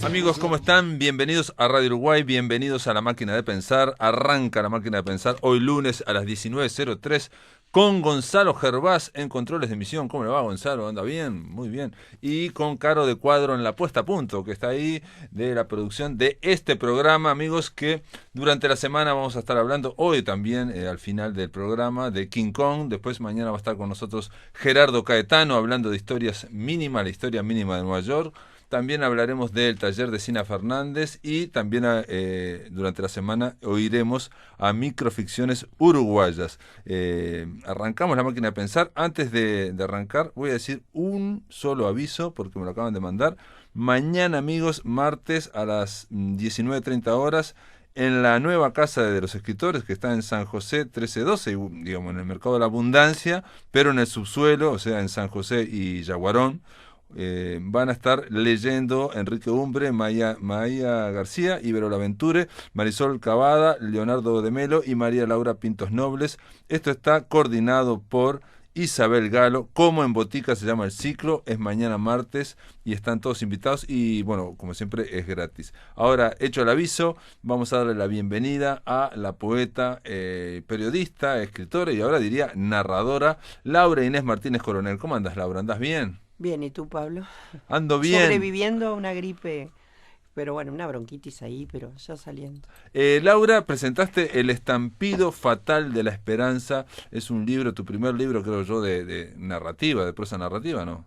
Amigos, ¿cómo están? Bienvenidos a Radio Uruguay, bienvenidos a La Máquina de Pensar. Arranca La Máquina de Pensar hoy lunes a las 19:03 con Gonzalo Gervás en controles de emisión. ¿Cómo le va, Gonzalo? ¿Anda bien? Muy bien. Y con Caro de Cuadro en la puesta a punto, que está ahí de la producción de este programa, amigos, que durante la semana vamos a estar hablando, hoy también, al final del programa, de King Kong. Después mañana va a estar con nosotros Gerardo Caetano hablando de historias mínimas, la historia mínima de Nueva York. También hablaremos del taller de Sina Fernández y también durante la semana oiremos a microficciones uruguayas. Arrancamos La Máquina de Pensar. Antes de arrancar voy a decir un solo aviso porque me lo acaban de mandar. Mañana, amigos, martes a las 19:30 horas, en la nueva Casa de los Escritores, que está en San José 1312, digamos, en el Mercado de la Abundancia, pero en el subsuelo, o sea, en San José y Yaguarón. Van a estar leyendo Enrique Umbre, Maya García, Ibero Laventure, Marisol Cavada, Leonardo de Melo y María Laura Pintos Nobles. Esto está coordinado por Isabel Galo. Como en Botica se llama el ciclo, es mañana martes y están todos invitados y bueno, como siempre es gratis. Ahora, hecho el aviso, vamos a darle la bienvenida a la poeta, periodista, escritora y ahora diría narradora, Laura Inés Martínez Coronel. ¿Cómo andas, Laura? ¿Andás bien? Bien, ¿y tú, Pablo? Ando bien. Sobreviviendo a una gripe, pero bueno, una bronquitis ahí, pero ya saliendo. Laura, presentaste El estampido fatal de la esperanza. Es un libro, tu primer libro, creo yo, de narrativa, de prosa narrativa, ¿no?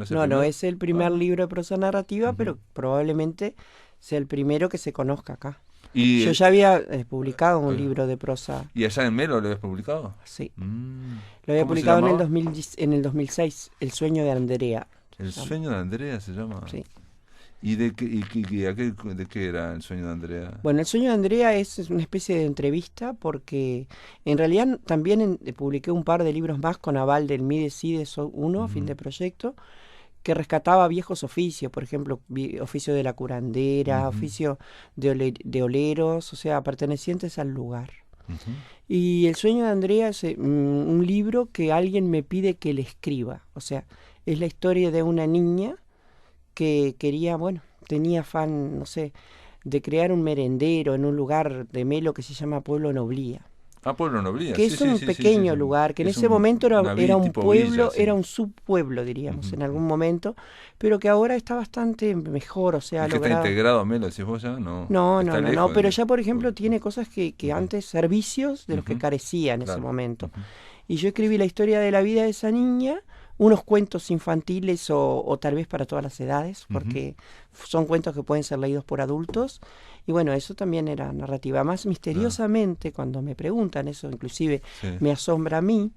No es el primer libro de prosa narrativa, Uh-huh. pero probablemente sea el primero que se conozca acá. Y, Yo ya había publicado un libro de prosa. ¿Y allá en Melo lo habías publicado? Sí. Mm. Lo había ¿Cómo se publicado en el, llamaba? 2010 en el 2006, El sueño de Andrea. El sueño de Andrea se llama. Sí. ¿Y de qué era El sueño de Andrea? Bueno, El sueño de Andrea es una especie de entrevista porque en realidad también publiqué un par de libros más con aval del Mides-Cides 1, fin de proyecto, que rescataba viejos oficios, por ejemplo, oficio de la curandera, oficio de oleros, o sea, pertenecientes al lugar. Y El sueño de Andrea es un libro que alguien me pide que le escriba, o sea, es la historia de una niña que quería, bueno, tenía afán, no sé, de crear un merendero en un lugar de Melo que se llama Pueblo Noblía. Ah, Pueblo Noblía. Que sí, es un sí, pequeño lugar, que en ese momento era un tipo pueblo, villa, sí. era un subpueblo, diríamos, en algún momento, pero que ahora está bastante mejor, o sea, ¿Y que está integrado a Melo, decís vos ya? No, pero ya, por ejemplo, tiene cosas que antes, servicios de los que carecía en ese momento. Y yo escribí la historia de la vida de esa niña, unos cuentos infantiles o tal vez para todas las edades, porque son cuentos que pueden ser leídos por adultos. Y bueno, eso también era narrativa. Más misteriosamente, cuando me preguntan, eso inclusive me asombra a mí,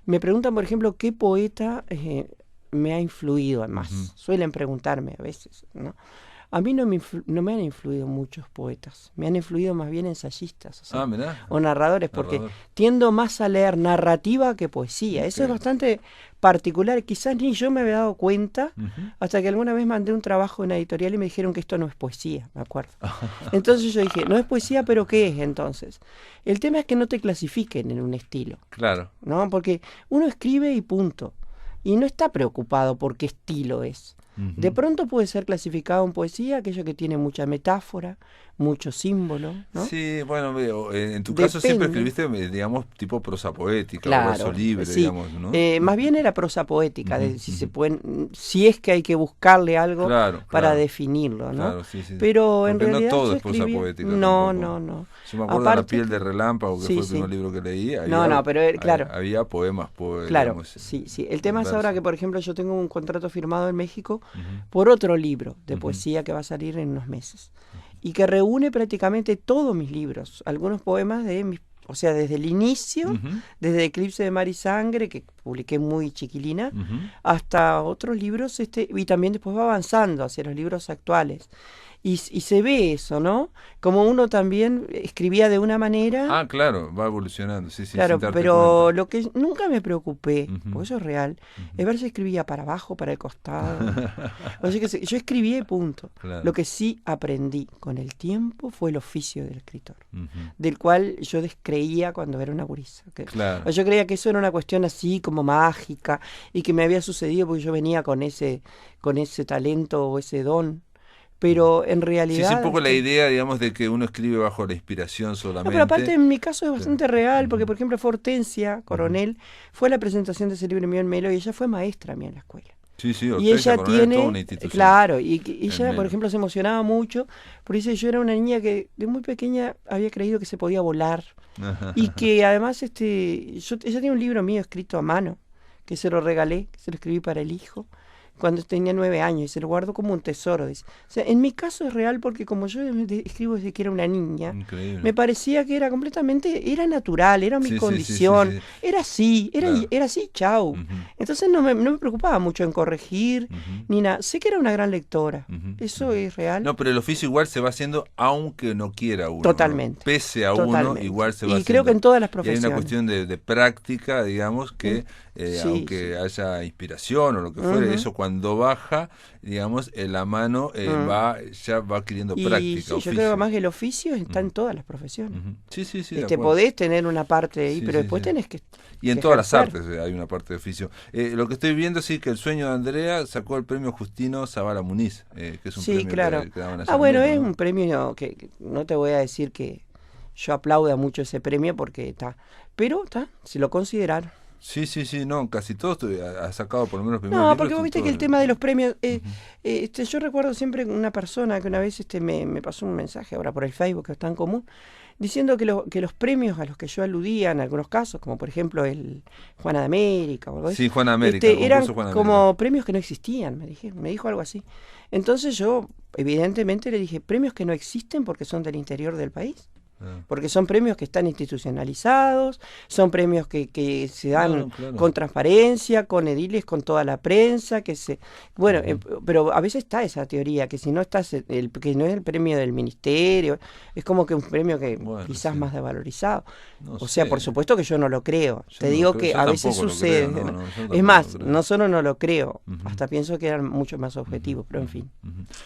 me preguntan, por ejemplo, qué poeta me ha influido más. Suelen preguntarme a veces, ¿no? A mí no me han influido muchos poetas, me han influido más bien ensayistas, o sea, o narradores, porque tiendo más a leer narrativa que poesía. Eso es bastante particular, quizás ni yo me había dado cuenta hasta que alguna vez mandé un trabajo en una editorial y me dijeron que esto no es poesía, me acuerdo. Entonces yo dije, no es poesía, pero ¿qué es entonces? El tema es que no te clasifiquen en un estilo. Claro. ¿No? Porque uno escribe y punto, y no está preocupado por qué estilo es. De pronto puede ser clasificado en poesía aquello que tiene mucha metáfora, mucho símbolo, ¿no? Sí, bueno, en tu caso siempre escribiste, digamos, tipo prosa poética, claro, o verso libre, sí. digamos, ¿no? Más bien era prosa poética, si es que hay que buscarle algo para definirlo, ¿no? Claro, sí. Pero porque en realidad no todo yo es prosa poética. No. Yo me acuerdo de La piel de relámpago, que fue el primer libro que leí. Pero claro. Había poemas, claro, digamos, sí. El tema es ahora que, por ejemplo, yo tengo un contrato firmado en México por otro libro de poesía que va a salir en unos meses y que reúne prácticamente todos mis libros, algunos poemas de mis, o sea, desde el inicio, desde Eclipse de Mar y Sangre, que publiqué muy chiquilina, hasta otros libros, y también después va avanzando hacia los libros actuales. Y se ve eso, ¿no? Como uno también escribía de una manera. Ah, claro, va evolucionando, sí. Claro, pero lo que nunca me preocupé, porque eso es real, es ver si escribía para abajo, para el costado. O sea que yo escribía y punto. Claro. Lo que sí aprendí con el tiempo fue el oficio del escritor, del cual yo descreía cuando era una gurisa. Claro. Yo creía que eso era una cuestión así como mágica y que me había sucedido porque yo venía con ese talento o ese don. pero en realidad... Sí, un poco la idea, digamos, de que uno escribe bajo la inspiración solamente. No, pero aparte en mi caso es bastante real, porque por ejemplo fue Hortensia Coronel, fue a la presentación de ese libro mío en Melo y ella fue maestra mía en la escuela. Sí, sí, Y ella Coronel es toda tiene, una institución claro, y ella, Melo. por ejemplo, se emocionaba mucho, porque dice, yo era una niña que de muy pequeña había creído que se podía volar, y que además ella tiene un libro mío escrito a mano, que se lo regalé, que se lo escribí para el hijo, cuando tenía 9 años, y se lo guardo como un tesoro. Dice. O sea, en mi caso es real porque como yo escribo desde que era una niña, increíble, me parecía que era completamente, era natural, era mi condición, sí. Era así, era así, chau. Entonces no me preocupaba mucho en corregir, ni nada. Sé que era una gran lectora, eso es real. No, pero el oficio igual se va haciendo aunque no quiera uno. Totalmente. ¿No? Pese a uno, igual se va haciendo. Y creo que en todas las profesiones. Y hay una cuestión de práctica, digamos, que aunque haya inspiración o lo que fuere, eso cuando baja, digamos, la mano ya va adquiriendo práctica. Sí, yo creo que más que el oficio está en todas las profesiones. Sí. Podés tener una parte ahí, pero después tenés que... Y en todas las artes hay una parte de oficio. Lo que estoy viendo sí que El sueño de Andrea sacó el premio Justino Zavala Muniz, que es un premio que daban hace bueno, mucho, es ¿no? un premio que no te voy a decir que yo aplauda mucho ese premio porque está, pero está, si lo consideraron. Sí, no, casi todos ha sacado por lo menos primeros No, libros, porque vos viste que el tema de los premios, yo recuerdo siempre una persona que una vez me pasó un mensaje ahora por el Facebook, que es tan común, diciendo que los premios a los que yo aludía en algunos casos, como por ejemplo el Juana de América o algo así, Juana de América, eran Juana como América. premios que no existían, me dijo algo así. Entonces yo, evidentemente, le dije, premios que no existen porque son del interior del país. Porque son premios que están institucionalizados, son premios que se dan con transparencia, con ediles, con toda la prensa, pero a veces está esa teoría, que si no estás, que no es el premio del ministerio, es como que un premio que quizás más devalorizado. O sea, por supuesto que yo no lo creo. Te digo que a veces sucede. Es más, no solo no lo creo, hasta pienso que eran mucho más objetivos, pero en fin.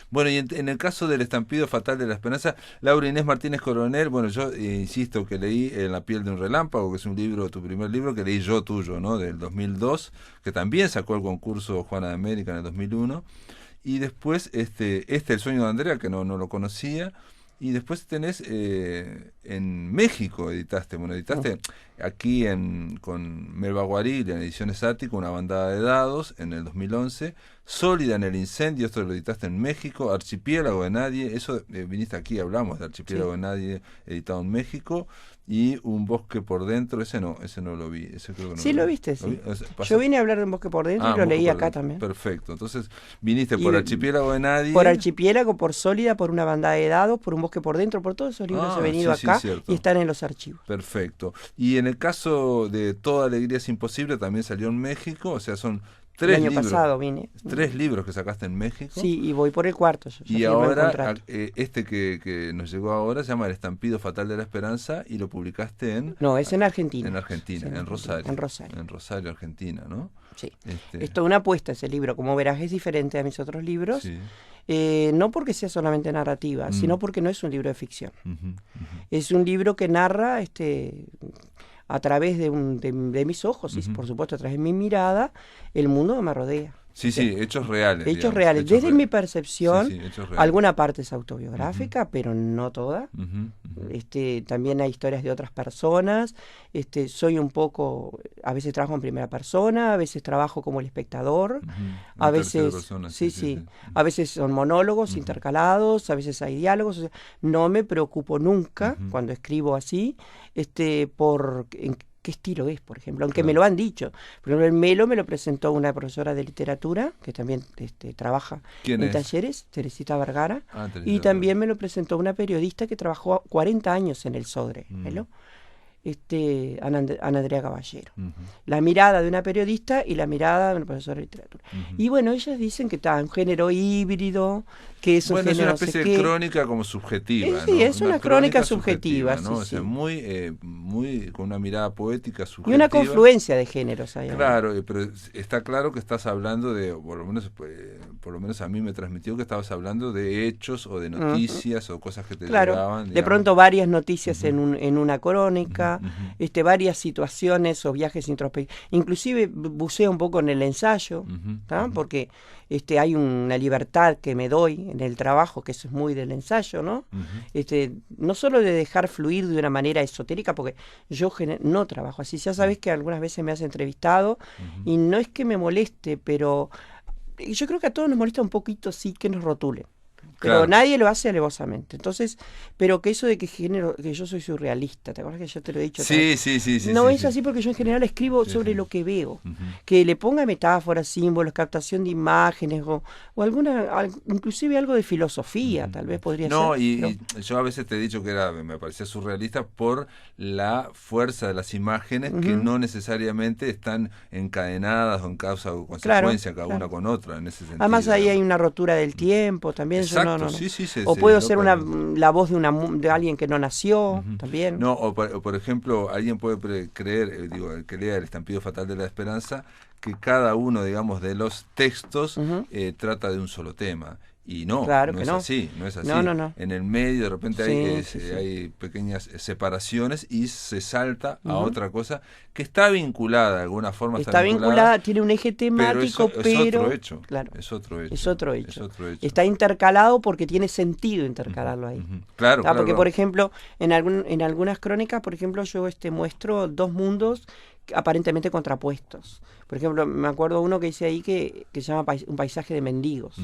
Bueno, y en el caso del estampido fatal de la esperanza, Laura Inés Martínez Coronel, bueno, yo insisto que leí En la piel de un relámpago, que es un libro, tu primer libro, que leí yo tuyo, ¿no? Del 2002, que también sacó el concurso Juana de América en el 2001, y después El sueño de Andrea, que no lo conocía, y después tenés en México editaste aquí con Melba Guaril en Ediciones Ático, Una bandada de dados en el 2011, Sólida en el incendio, esto lo editaste en México, Archipiélago de nadie, eso viniste aquí, hablamos de Archipiélago de nadie, editado en México, y Un bosque por dentro, ese no lo vi, ese creo que no sí, lo viste, sí. Yo vine a hablar de Un bosque por dentro y lo leí acá también. Perfecto, entonces viniste por Archipiélago de nadie. Por Archipiélago, por Sólida, por Una bandada de dados, por Un bosque por dentro, por todos esos libros he venido acá y están en los archivos. Perfecto. Y en el caso de Toda alegría es imposible, también salió en México, o sea, son 3 el año libros. Pasado vine. 3 libros que sacaste en México. Sí, y voy por el cuarto. Y ahora, que nos llegó ahora, se llama El estampido fatal de la esperanza, y lo publicaste en... No, es en Argentina. En Argentina, sí, en Rosario. En Rosario. En Rosario, Argentina, ¿no? Sí. Es toda una apuesta ese libro. Como verás, es diferente a mis otros libros. Sí. No porque sea solamente narrativa, sino porque no es un libro de ficción. Es un libro que narra a través de mis ojos y por supuesto a través de mi mirada el mundo que me rodea. Sí, hechos reales. Hechos reales. Desde mi percepción, hechos reales. Alguna parte es autobiográfica, pero no toda. También hay historias de otras personas. Soy un poco, a veces trabajo en primera persona, a veces trabajo como el espectador, a veces, persona, sí. A veces son monólogos intercalados, a veces hay diálogos. O sea, no me preocupo nunca cuando escribo así, por qué estilo es, por ejemplo, aunque me lo han dicho. Por ejemplo, el Melo me lo presentó una profesora de literatura, que también trabaja en talleres, Teresita Vergara, y también me lo presentó una periodista que trabajó 40 años en el Sodre, Melo, Ana Andrea Caballero. La mirada de una periodista y la mirada de una profesora de literatura. Y bueno, ellas dicen que está un género híbrido, que es un género, es una especie de crónica como subjetiva. Sí, es una crónica subjetiva, ¿no? Sí. O sea, muy con una mirada poética subjetiva. Y una confluencia de géneros ahí. Claro, pero está claro que estás hablando de, por lo menos a mí me transmitió que estabas hablando de hechos o de noticias o cosas que te llegaban. De pronto varias noticias en una crónica, varias situaciones o viajes introspectivos. Inclusive buceo un poco en el ensayo, porque hay una libertad que me doy en el trabajo, que eso es muy del ensayo, ¿no? No solo de dejar fluir de una manera esotérica, porque yo no trabajo así. Ya sabes que algunas veces me has entrevistado y no es que me moleste, pero yo creo que a todos nos molesta un poquito, sí, que nos rotulen. Pero claro, nadie lo hace alevosamente. Entonces, pero que eso de que yo soy surrealista, ¿te acuerdas que yo te lo he dicho? sí, no sí, es así, porque yo en general escribo sobre lo que veo. Ujú. Que le ponga metáforas, símbolos, captación de imágenes o inclusive algo de filosofía, tal vez podría No, ser. y yo a veces te he dicho que me parecía surrealista por la fuerza de las imágenes que no necesariamente están encadenadas o en causa o consecuencia cada una con otra, en ese sentido. Además ahí hay una rotura del tiempo también. Exacto, No. sí, O puedo ser la voz de alguien que no nació, también. No, o por ejemplo, alguien puede creer, el que lea El estampido fatal de la esperanza, que cada uno, digamos, de los textos trata de un solo tema. Y no, claro no que es no. así, no es así. No. En el medio de repente hay pequeñas separaciones y se salta a otra cosa que está vinculada de alguna forma. Está vinculada, tiene un eje temático, pero es otro hecho. Claro, es otro hecho. Es otro hecho. Está intercalado porque tiene sentido intercalarlo ahí. Claro, porque, por ejemplo, en algunas crónicas, por ejemplo, yo muestro dos mundos aparentemente contrapuestos. Por ejemplo, me acuerdo uno que dice ahí que se llama Un paisaje de mendigos,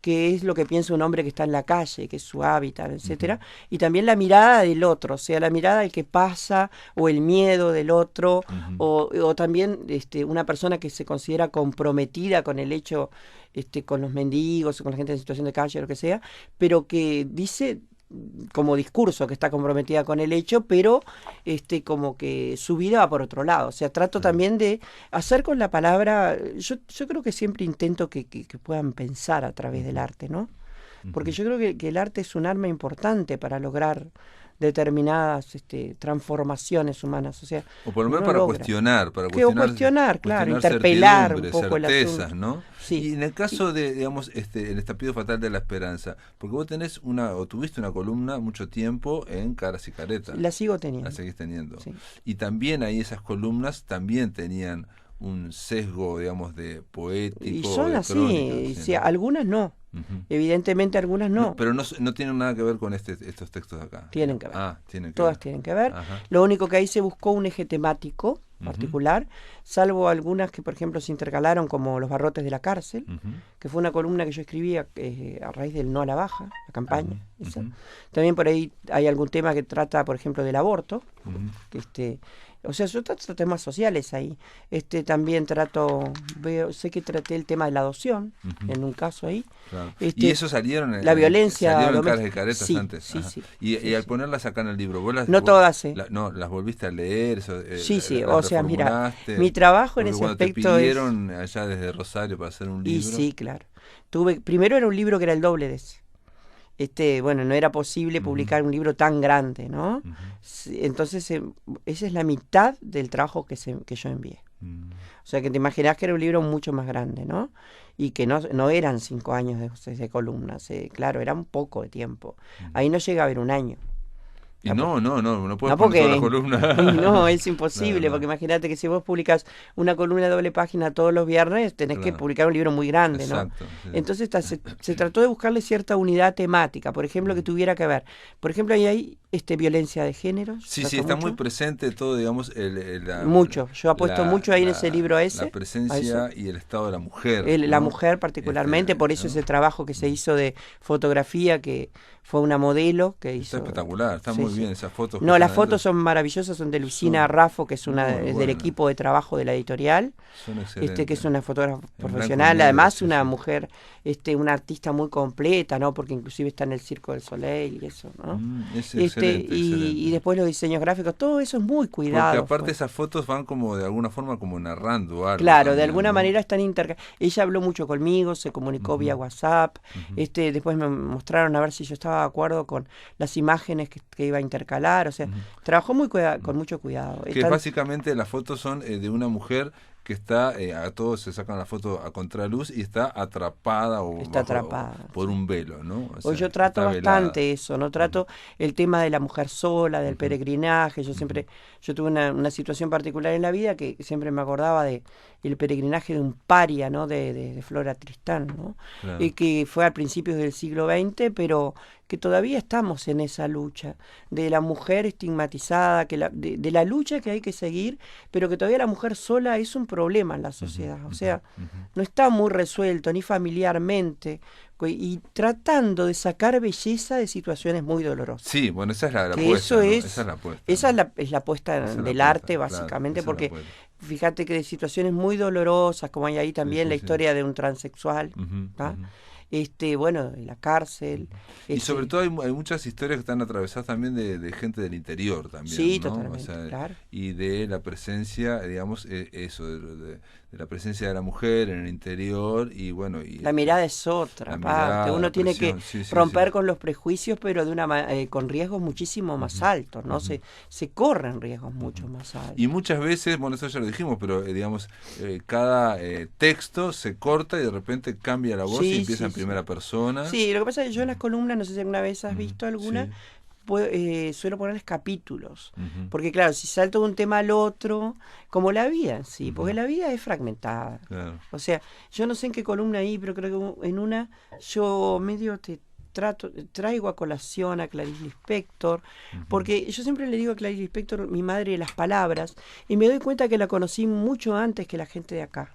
que es lo que piensa un hombre que está en la calle, que es su hábitat, etcétera, y también la mirada del otro, o sea, la mirada del que pasa, o el miedo del otro, o también una persona que se considera comprometida con el hecho, con los mendigos, o con la gente en situación de calle, o lo que sea, pero que dice como discurso que está comprometida con el hecho, pero como que su vida va por otro lado. O sea, trato también de hacer con la palabra, yo creo que siempre intento que puedan pensar a través del arte, ¿no? Porque yo creo que el arte es un arma importante para lograr determinadas transformaciones humanas, o sea, o por lo menos para cuestionar, claro, interpelar un poco certezas, el asunto, ¿no? Sí. Y en el caso de, digamos, el estampido fatal de la esperanza, porque vos tenés tuviste una columna mucho tiempo en Caras y Caretas. La sigo teniendo. La seguís teniendo. Sí. Y también ahí esas columnas también tenían un sesgo, digamos, de poético. Y son así, sí, algunas no. Evidentemente algunas no. Pero no tienen nada que ver con estos textos de acá. Tienen que ver. Tienen que Todas ver. tienen que ver. Ajá. Lo único que ahí se buscó un eje temático particular, salvo algunas que, por ejemplo, se intercalaron, como Los barrotes de la cárcel, que fue una columna que yo escribía a raíz del No a la baja, la campaña. Esa. También por ahí hay algún tema que trata, por ejemplo, del aborto. O sea, yo trato temas sociales ahí. También sé que traté el tema de la adopción, en un caso ahí. Claro. ¿Y eso salieron la violencia salieron en Caras y Caretas antes? Sí. Y al ponerlas acá en el libro, ¿vos las, no todas, las volviste a leer? Sí, o sea, mira, mi trabajo en ese aspecto te pidieron allá desde Rosario para hacer un libro. Y sí, claro. Primero era un libro que era el doble de ese. Bueno, no era posible publicar un libro tan grande, ¿no? Entonces, esa es la mitad del trabajo que yo envié. O sea, que te imaginás que era un libro mucho más grande, ¿no? Y que no eran 5 años de columnas, claro, era un poco de tiempo. Ahí no llega a haber un año. Y no puedes poner toda la columna. No, es imposible, porque imagínate que si vos publicas una columna de doble página todos los viernes, tenés que publicar un libro muy grande, exacto, ¿no? Sí. Entonces se trató de buscarle cierta unidad temática, por ejemplo, que tuviera que ver. Por ejemplo, ahí hay violencia de género. Sí, está muy presente todo, digamos, mucho. Yo apuesto mucho ahí en ese libro ese. La presencia y el estado de la mujer. La mujer particularmente, por eso ese trabajo que se hizo de fotografía, que fue una modelo que hizo. Está espectacular, está muy bien esas fotos. No, las fotos son maravillosas, son de Luisina Raffo, que es del equipo de trabajo de la editorial. Son excelentes. Que es una fotógrafa profesional, además una mujer, una artista muy completa, ¿no? Porque inclusive está en el Circo del Soleil y eso, ¿no? Es excelente. Y después los diseños gráficos, todo eso es muy cuidado. Porque aparte esas fotos van como de alguna forma como narrando algo. Claro, de alguna manera están ella habló mucho conmigo, se comunicó vía WhatsApp, después me mostraron a ver si yo estaba de acuerdo con las imágenes que iba a intercalar, o sea, trabajó con mucho cuidado. Que básicamente las fotos son de una mujer que está, a todos se sacan la foto a contraluz y está atrapada por un velo, ¿no? O sea, yo trato bastante eso, ¿no? Trato el tema de la mujer sola, del peregrinaje. Yo tuve una situación particular en la vida que siempre me acordaba de el peregrinaje de un paria, ¿no? De Flora Tristán, ¿no? Claro. Y que fue a principios del siglo XX, pero que todavía estamos en esa lucha de la mujer estigmatizada, de la lucha que hay que seguir, pero que todavía la mujer sola es un problema en la sociedad. O sea, no está muy resuelto, ni familiarmente, y tratando de sacar belleza de situaciones muy dolorosas. Sí, bueno, esa es la apuesta, ¿no? Esa es la apuesta. Esa es la apuesta del arte, básicamente, claro, porque fíjate que de situaciones muy dolorosas, como hay ahí también la historia de un transexual, bueno, en la cárcel. Y sobre todo hay muchas historias que están atravesadas también de gente del interior también, sí, ¿no? Totalmente, claro. Y de la presencia, digamos, eso, de la presencia de la mujer en el interior y bueno... Y la mirada es otra, aparte. Uno tiene que romper con los prejuicios, pero con riesgos muchísimo más altos, ¿no? Se corren riesgos mucho más altos. Y muchas veces, bueno, eso ya lo dijimos, pero digamos, cada texto se corta y de repente cambia la voz y empieza en primera persona. Sí, lo que pasa es que yo en las columnas, no sé si alguna vez has visto alguna, suelo ponerles capítulos, porque claro, si salto de un tema al otro, como la vida, sí, porque la vida es fragmentada. Claro. O sea, yo no sé en qué columna ahí, pero creo que en una yo medio traigo a colación a Clarice Lispector, porque yo siempre le digo a Clarice Lispector, mi madre de las palabras, y me doy cuenta que la conocí mucho antes que la gente de acá.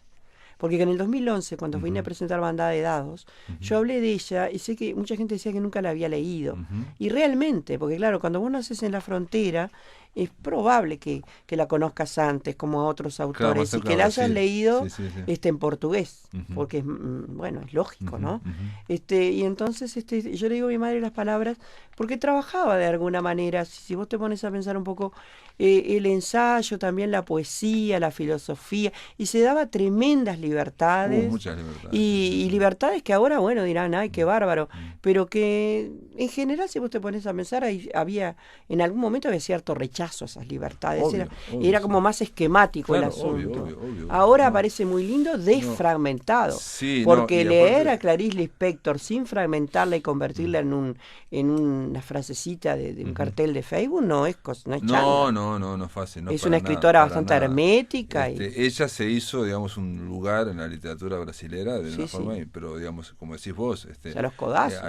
Porque en el 2011, cuando vine a presentar Bandada de Dados, yo hablé de ella y sé que mucha gente decía que nunca la había leído. Y realmente, porque claro, cuando vos naces en la frontera, es probable que la conozcas antes, como a otros autores, claro, y que la hayas leído en portugués, porque bueno, es lógico, ¿no? Y entonces yo le digo a mi madre las palabras, porque trabajaba de alguna manera, si vos te pones a pensar un poco, el ensayo, también la poesía, la filosofía, y se daba tremendas libertades. Muchas libertades. Y libertades que ahora, bueno, dirán, ay, qué bárbaro, pero que en general, si vos te pones a pensar, en algún momento había cierto rechazo a esas libertades. Obvio, era como más esquemático, claro, el asunto. Obvio, ahora parece muy lindo desfragmentado. Porque leer a Clarice Lispector sin fragmentarla y convertirla en una frasecita de un cartel de Facebook no es changa. No es fácil. Es una escritora bastante hermética. Ella se hizo, digamos, un lugar en la literatura brasilera de una forma, pero digamos, como decís vos, a los codazos.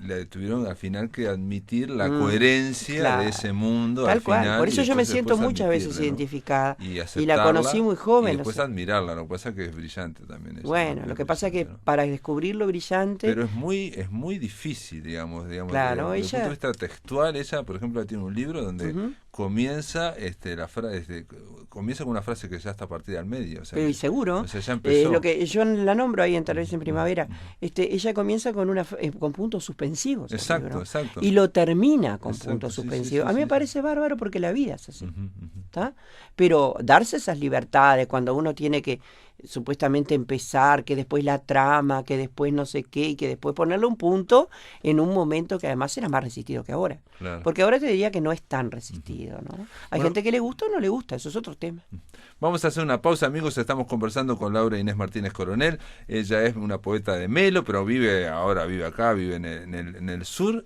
Le tuvieron al final que admitir la coherencia de ese mundo. Tal cual. Final, por eso yo me siento muchas veces identificada. Y la conocí muy joven. Y después admirarla. Lo que pasa es que es brillante también. Bueno, lo que pasa es que para descubrir lo brillante... Pero es muy difícil, digamos. Claro, desde el punto de vista textual, ella, por ejemplo, tiene un libro donde comienza comienza con una frase que ya está partida al medio. O sea, pero y seguro, o sea, ya empezó. Lo que yo la nombro ahí en Tal vez en Primavera, ella comienza con puntos suspensivos. Exacto. Y lo termina con puntos suspensivos. A mí me parece bárbaro porque la vida es así. ¿Está? Pero darse esas libertades cuando uno tiene que supuestamente empezar, que después la trama, que después no sé qué, y que después ponerle un punto en un momento que además era más resistido que ahora. Claro. Porque ahora te diría que no es tan resistido, ¿no? Hay gente que le gusta o no le gusta, eso es otro tema. Vamos a hacer una pausa, amigos. Estamos conversando con Laura Inés Martínez Coronel. Ella es una poeta de Melo, pero vive acá, vive en el sur,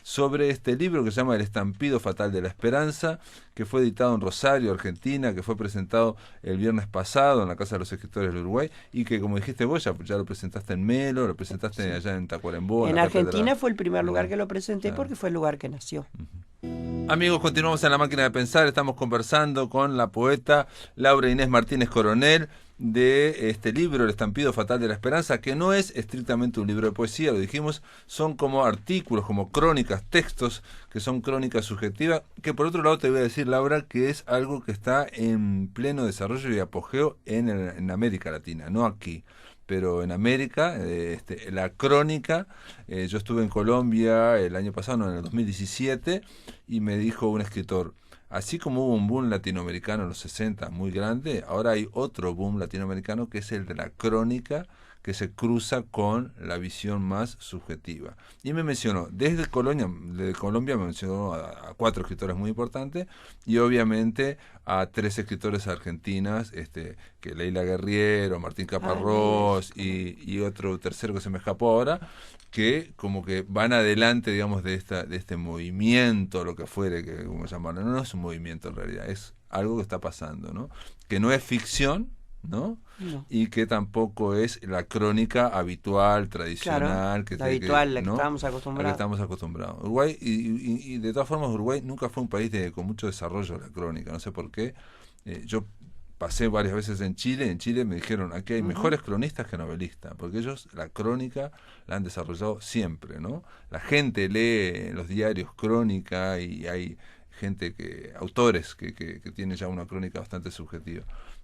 sobre este libro que se llama El estampido fatal de la esperanza, que fue editado en Rosario, Argentina, que fue presentado el viernes pasado en la Casa de los Escritores del Uruguay, y que, como dijiste vos, ya lo presentaste en Melo, lo presentaste allá en Tacuarembó. En Argentina fue el primer lugar que lo presenté, porque fue el lugar que nació. Amigos, continuamos en La Máquina de Pensar. Estamos conversando con la poeta Laura Inés Martínez Coronel de este libro, El estampido fatal de la esperanza, que no es estrictamente un libro de poesía, lo dijimos, son como artículos, como crónicas, textos que son crónicas subjetivas, que por otro lado te voy a decir, Laura, que es algo que está en pleno desarrollo y apogeo en América Latina, no aquí, pero en América, la crónica, yo estuve en Colombia el año pasado, no, en el 2017, y me dijo un escritor, así como hubo un boom latinoamericano en los 60 muy grande, ahora hay otro boom latinoamericano que es el de la crónica, que se cruza con la visión más subjetiva. Y me mencionó, desde Colombia me mencionó a 4 escritores muy importantes y obviamente a 3 escritores argentinas, que Leila Guerriero, Martín Caparrós y otro tercero que se me escapó ahora, que como que van adelante, digamos, de este movimiento, lo que fuere, que como llamarlo, no es un movimiento en realidad, es algo que está pasando, ¿no? Que no es ficción, ¿no? No. Y que tampoco es la crónica habitual, tradicional, claro, la habitual, la que ¿no? estábamos acostumbrados. A la que estamos acostumbrados. Uruguay, y de todas formas, Uruguay nunca fue un país con mucho desarrollo de la crónica, no sé por qué. Yo pasé varias veces en Chile me dijeron, aquí hay mejores cronistas que novelistas, porque ellos la crónica la han desarrollado siempre, ¿no? La gente lee en los diarios crónica y hay gente autores que tienen ya una crónica bastante subjetiva.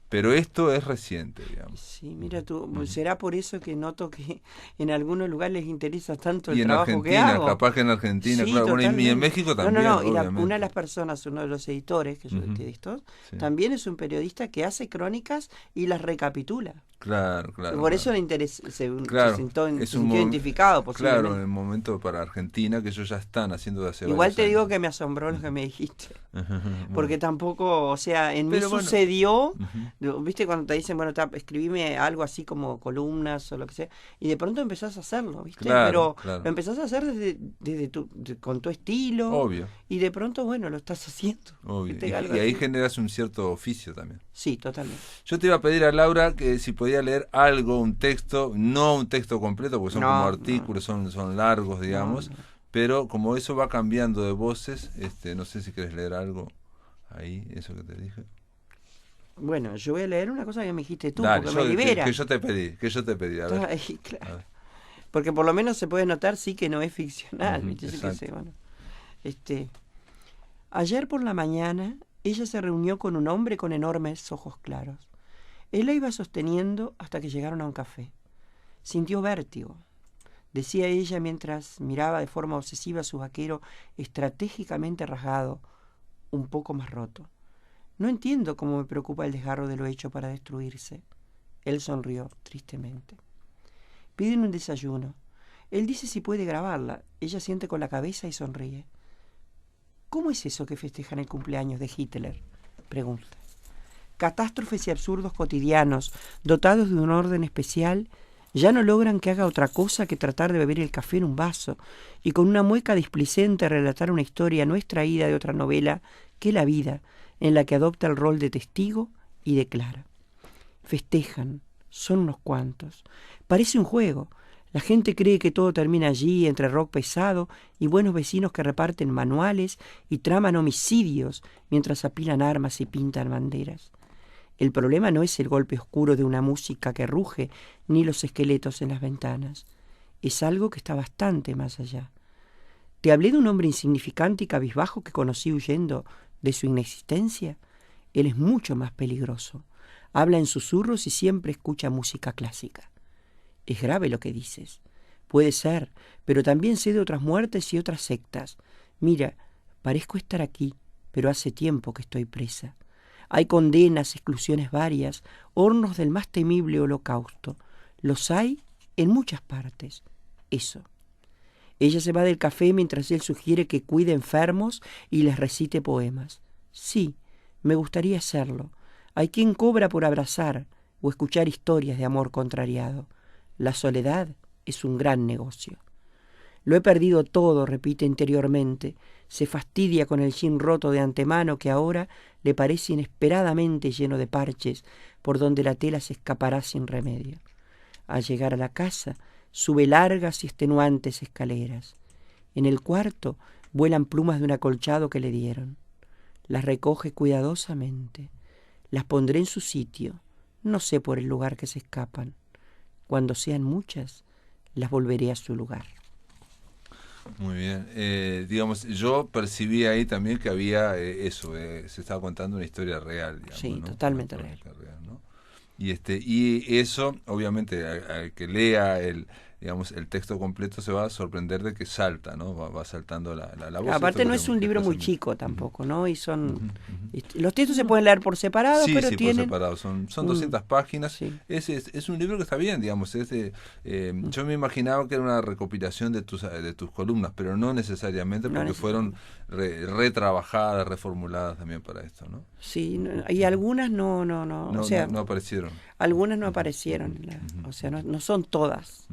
Pero esto es reciente, digamos. Sí, mira tú, será por eso que noto que en algunos lugares les interesa tanto el trabajo que hago. Y en Argentina, capaz que en Argentina, sí, claro, bueno, y en México también, No, una de las personas, uno de los editores que yo de estos, también es un periodista que hace crónicas y las recapitula. Claro. Por eso le interesa, se sintió identificado posiblemente. Claro, en el momento para Argentina que ellos ya están haciendo de hace Igual te años. digo que me asombró lo que me dijiste. Porque tampoco, o sea, en mí sucedió, viste cuando te dicen, bueno, escribime algo así como columnas o lo que sea, y de pronto empezás a hacerlo, ¿viste? Pero lo empezás a hacer con tu estilo. Obvio. Y de pronto, bueno, lo estás haciendo. Obvio. Y ahí generas un cierto oficio también. Sí, totalmente. Yo te iba a pedir a Laura que si podía leer algo, un texto, no un texto completo, porque son como artículos, son largos, digamos, pero como eso va cambiando de voces, no sé si quieres leer algo ahí, eso que te dije. Bueno, yo voy a leer una cosa que me dijiste tú, Dale, porque me libera. Que yo te pedí, a ver. Claro. A ver. Porque por lo menos se puede notar, sí, que no es ficcional. Ayer por la mañana, ella se reunió con un hombre con enormes ojos claros. Él la iba sosteniendo hasta que llegaron a un café. Sintió vértigo, decía ella mientras miraba de forma obsesiva a su vaquero estratégicamente rasgado, un poco más roto. No entiendo cómo me preocupa el desgarro de lo hecho para destruirse. Él sonrió tristemente. Piden un desayuno. Él dice si puede grabarla. Ella siente con la cabeza y sonríe. ¿Cómo es eso que festejan el cumpleaños de Hitler?, pregunta. Catástrofes y absurdos cotidianos, dotados de un orden especial, ya no logran que haga otra cosa que tratar de beber el café en un vaso y con una mueca displicente relatar una historia no extraída de otra novela que la vida, en la que adopta el rol de testigo y declara. Festejan, son unos cuantos. Parece un juego. La gente cree que todo termina allí entre rock pesado y buenos vecinos que reparten manuales y traman homicidios mientras apilan armas y pintan banderas. El problema no es el golpe oscuro de una música que ruge, ni los esqueletos en las ventanas. Es algo que está bastante más allá. ¿Te hablé de un hombre insignificante y cabizbajo que conocí huyendo de su inexistencia? Él es mucho más peligroso. Habla en susurros y siempre escucha música clásica. Es grave lo que dices. Puede ser, pero también sé de otras muertes y otras sectas. Mira, parezco estar aquí, pero hace tiempo que estoy presa. Hay condenas, exclusiones varias, hornos del más temible holocausto. Los hay en muchas partes. Eso. Ella se va del café mientras él sugiere que cuide enfermos y les recite poemas. Sí, me gustaría hacerlo. Hay quien cobra por abrazar o escuchar historias de amor contrariado. La soledad es un gran negocio. Lo he perdido todo, repite interiormente. Se fastidia con el jean roto de antemano que ahora le parece inesperadamente lleno de parches por donde la tela se escapará sin remedio. Al llegar a la casa, sube largas y extenuantes escaleras. En el cuarto vuelan plumas de un acolchado que le dieron. Las recoge cuidadosamente. Las pondré en su sitio. No sé por el lugar que se escapan. Cuando sean muchas, las volveré a su lugar. Muy bien. Digamos, yo percibí ahí también que había eso, se estaba contando una historia real. Digamos, sí, ¿no? totalmente real. ¿No? Y eso, obviamente, al que lea digamos, el texto completo se va a sorprender de que salta, ¿no? Va saltando la voz. Aparte no es un libro muy chico tampoco, ¿no? Y son los textos se pueden leer por separado, pero sí, tienen... por separado. Son 200 páginas. Sí. Es un libro que está bien, digamos. Yo me imaginaba que era una recopilación de tus columnas, pero no necesariamente, porque fueron retrabajadas, reformuladas también para esto, ¿no? Sí, y algunas no o sea, no aparecieron. Algunas no aparecieron, o sea, no son todas.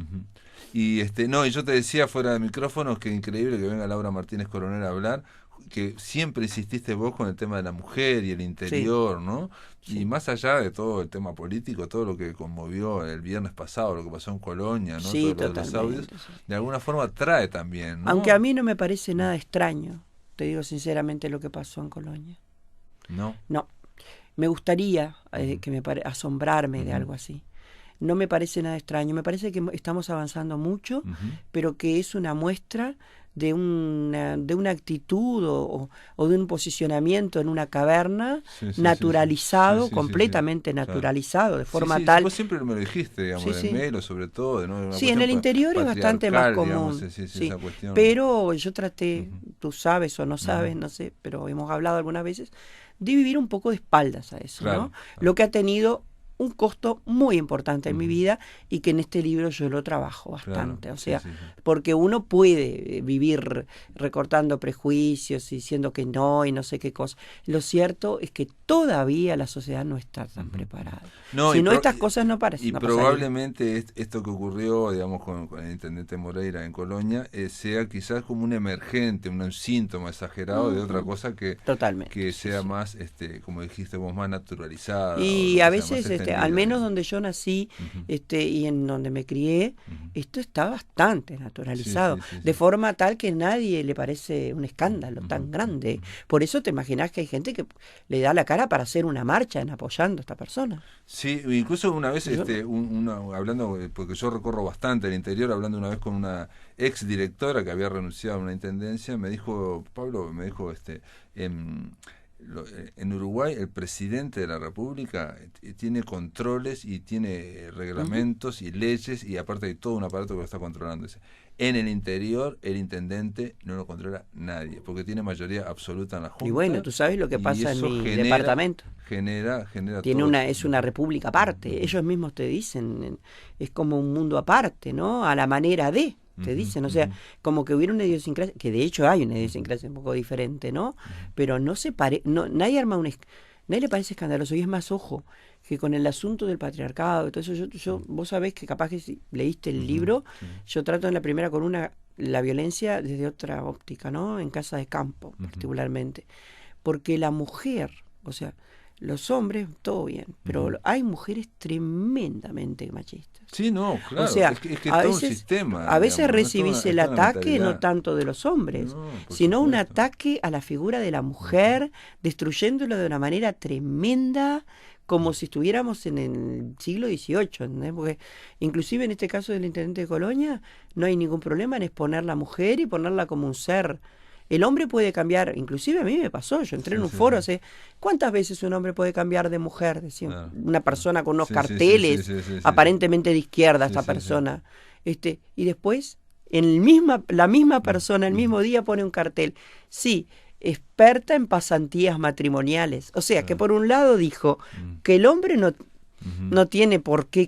Y y yo te decía fuera de micrófono que increíble que venga Laura Martínez Coronel a hablar, que siempre insististe vos con el tema de la mujer y el interior, ¿no? Y más allá de todo el tema político, todo lo que conmovió el viernes pasado, lo que pasó en Colonia, ¿no? Sí, todo lo de los audios, de alguna forma trae también, ¿no? Aunque a mí no me parece nada extraño, te digo sinceramente, lo que pasó en Colonia. No. Me gustaría asombrarme de algo así. No me parece nada extraño. Me parece que estamos avanzando mucho, pero que es una muestra de una actitud o de un posicionamiento en una caverna naturalizado, completamente naturalizado, de forma tal... Vos siempre me lo dijiste, digamos, de Melo sobre todo. ¿no? Sí, en el interior es bastante más común. Digamos, esa cuestión. Pero yo traté, tú sabes o no sabes, no sé, pero hemos hablado algunas veces, de vivir un poco de espaldas a eso, ¿no? Claro. Lo que ha tenido un costo muy importante en mi vida y que en este libro yo lo trabajo bastante. Claro, o sea, porque uno puede vivir recortando prejuicios y diciendo que no y no sé qué cosa. Lo cierto es que todavía la sociedad no está tan preparada. Si no, estas cosas no parecen. Y probablemente esto que ocurrió, digamos, con el intendente Moreira en Colonia, sea quizás como un emergente, un síntoma exagerado de otra cosa que sea más, como dijiste vos, más naturalizada. Y a veces... al menos donde yo nací y en donde me crié, esto está bastante naturalizado, de forma tal que a nadie le parece un escándalo tan grande. Por eso te imaginas que hay gente que le da la cara para hacer una marcha en apoyando a esta persona. Sí, incluso una vez hablando, porque yo recorro bastante el interior, hablando una vez con una ex directora que había renunciado a una intendencia, me dijo, Pablo, en Uruguay el presidente de la República tiene controles y tiene reglamentos y leyes, y aparte hay todo un aparato que lo está controlando. En el interior el intendente no lo controla nadie, porque tiene mayoría absoluta en la Junta. Y bueno, tú sabes lo que pasa en mi departamento. Es una república aparte. Ellos mismos te dicen, es como un mundo aparte, ¿no? A la manera de... te dicen, o sea, como que hubiera una idiosincrasia, que de hecho hay una idiosincrasia un poco diferente, ¿no? Pero nadie le parece escandaloso, y es más, ojo, que con el asunto del patriarcado y todo eso, vos sabés que capaz que si leíste el libro, yo trato en la primera columna la violencia desde otra óptica, ¿no? En casa de campo, particularmente. Porque la mujer, o sea, los hombres, todo bien, pero hay mujeres tremendamente machistas. Sí, no, claro, o sea, es que es todo un sistema. A veces recibís el ataque no tanto de los hombres, sino un ataque a la figura de la mujer, destruyéndolo de una manera tremenda, como si estuviéramos en el siglo XVIII, ¿entendés? Porque inclusive en este caso del intendente de Colonia no hay ningún problema en exponer a la mujer y ponerla como un ser. El hombre puede cambiar, inclusive a mí me pasó, yo entré en un foro hace... ¿Cuántas veces un hombre puede cambiar de mujer? Decía una persona con unos carteles, aparentemente de izquierda, esta persona. Y después, la misma persona, el mismo día pone un cartel. Sí, experta en pasantías matrimoniales. O sea, que por un lado dijo que el hombre no tiene por qué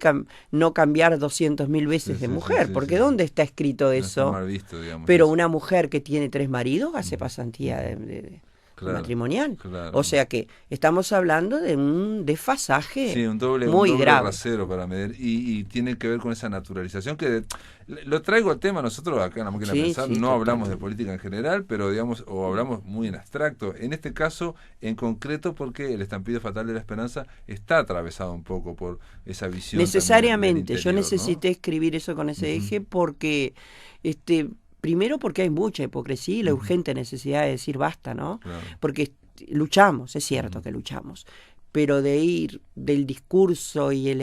no cambiar 200.000 veces de mujer, porque ¿dónde está escrito eso? Mal visto, digamos, pero una mujer que tiene 3 maridos hace pasantía de matrimonial. Claro. O sea que estamos hablando de un desfasaje un doble grave. Rasero para medir, y tiene que ver con esa naturalización que lo traigo al tema. Nosotros acá en La Máquina de Pensar no hablamos de política en general, pero digamos, o hablamos muy en abstracto. En este caso, en concreto, porque el estampido fatal de la esperanza está atravesado un poco por esa visión. Necesariamente, yo necesité escribir eso con ese eje porque primero porque hay mucha hipocresía y la urgente necesidad de decir basta, ¿no? Claro. Porque luchamos, es cierto que luchamos, pero de ir del discurso y el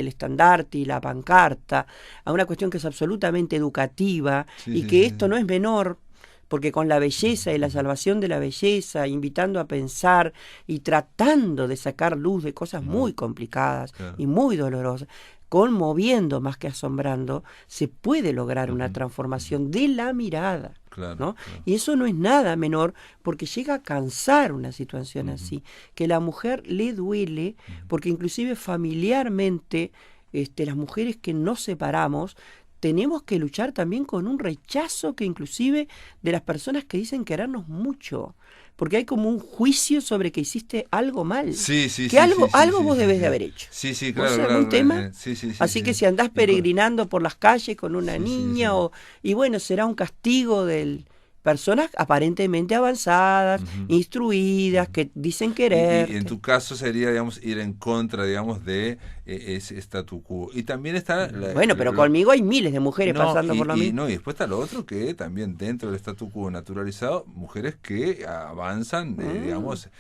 estandarte y la pancarta a una cuestión que es absolutamente educativa esto no es menor, porque con la belleza y la salvación de la belleza, invitando a pensar y tratando de sacar luz de cosas muy complicadas y muy dolorosas, conmoviendo más que asombrando, se puede lograr una transformación de la mirada. Claro, ¿no? claro. Y eso no es nada menor, porque llega a cansar una situación así, que la mujer le duele, porque inclusive familiarmente, las mujeres que nos separamos, tenemos que luchar también con un rechazo que inclusive de las personas que dicen querernos mucho, porque hay como un juicio sobre que hiciste algo mal, Sí, sí, que sí, sí, algo sí, vos sí, debes sí. de haber hecho. Sí, sí, ¿Vos claro, sabés claro, algún tema? sí, sí, sí, Así sí. que si andás peregrinando por las calles con una Sí, sí, niña, sí. y bueno, será un castigo de personas aparentemente avanzadas, instruidas, que dicen Y quererte. en tu caso sería, digamos, ir en contra, digamos, de ese statu quo. Y también está... Bueno, pero conmigo hay miles de mujeres No, pasando por lo mismo. no, y después está lo otro, que también dentro del statu quo naturalizado, mujeres que avanzan, digamos,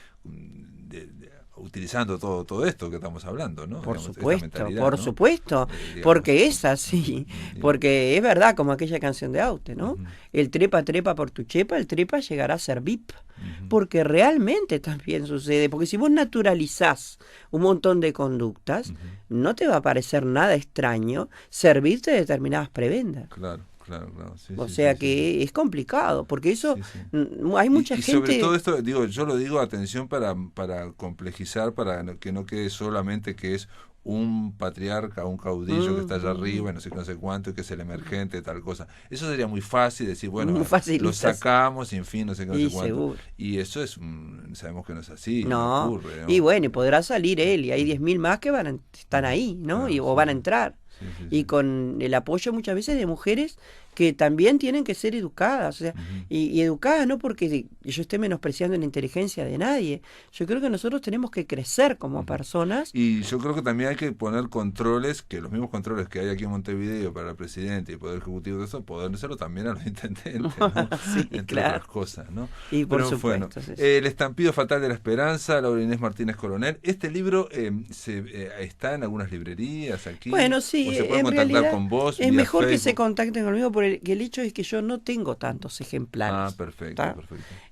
utilizando todo esto que estamos hablando, ¿no? Por Digamos, esta supuesto, mentalidad, por ¿no? supuesto, Digamos, porque es así, porque es verdad, como aquella canción de Aute, ¿no? El trepa, trepa por tu chepa, el trepa llegará a ser VIP, porque realmente también sucede, porque si vos naturalizás un montón de conductas, no te va a parecer nada extraño servirte de determinadas prebendas. Claro. Claro, sí, O sí, sea sí, que sí. es complicado, porque eso Sí. hay mucha Y gente... sobre todo esto, yo lo digo, atención, para complejizar, para que no quede solamente que es un patriarca, un caudillo que está allá arriba, y no sé cuánto, y que es el emergente, tal cosa. Eso sería muy fácil decir, bueno, Muy facilista, lo sacamos, y en fin, no sé qué, no sé cuánto. Seguro. Y eso sabemos que no es así, no No, ocurre, ¿no? y bueno, y podrá salir él, y hay 10.000 más que están ahí, ¿no? Claro, O van a entrar. Sí. Y con el apoyo muchas veces de mujeres que también tienen que ser educadas, o sea, y educadas no porque yo esté menospreciando la inteligencia de nadie, yo creo que nosotros tenemos que crecer como personas. Y yo creo que también hay que poner controles, que los mismos controles que hay aquí en Montevideo para el presidente y Poder Ejecutivo de eso, podérselo también a los intendentes, ¿no? Sí, entre claro. otras cosas, ¿no? Y por Pero supuesto. bueno, El Estampido Fatal de la Esperanza, Laura Inés Martínez Coronel. Este libro está en algunas librerías aquí. Bueno, sí, o se puede en contactar realidad con vos. es vía mejor Facebook. que se contacten conmigo porque el hecho es que yo no tengo tantos ejemplares. Ah, perfecto.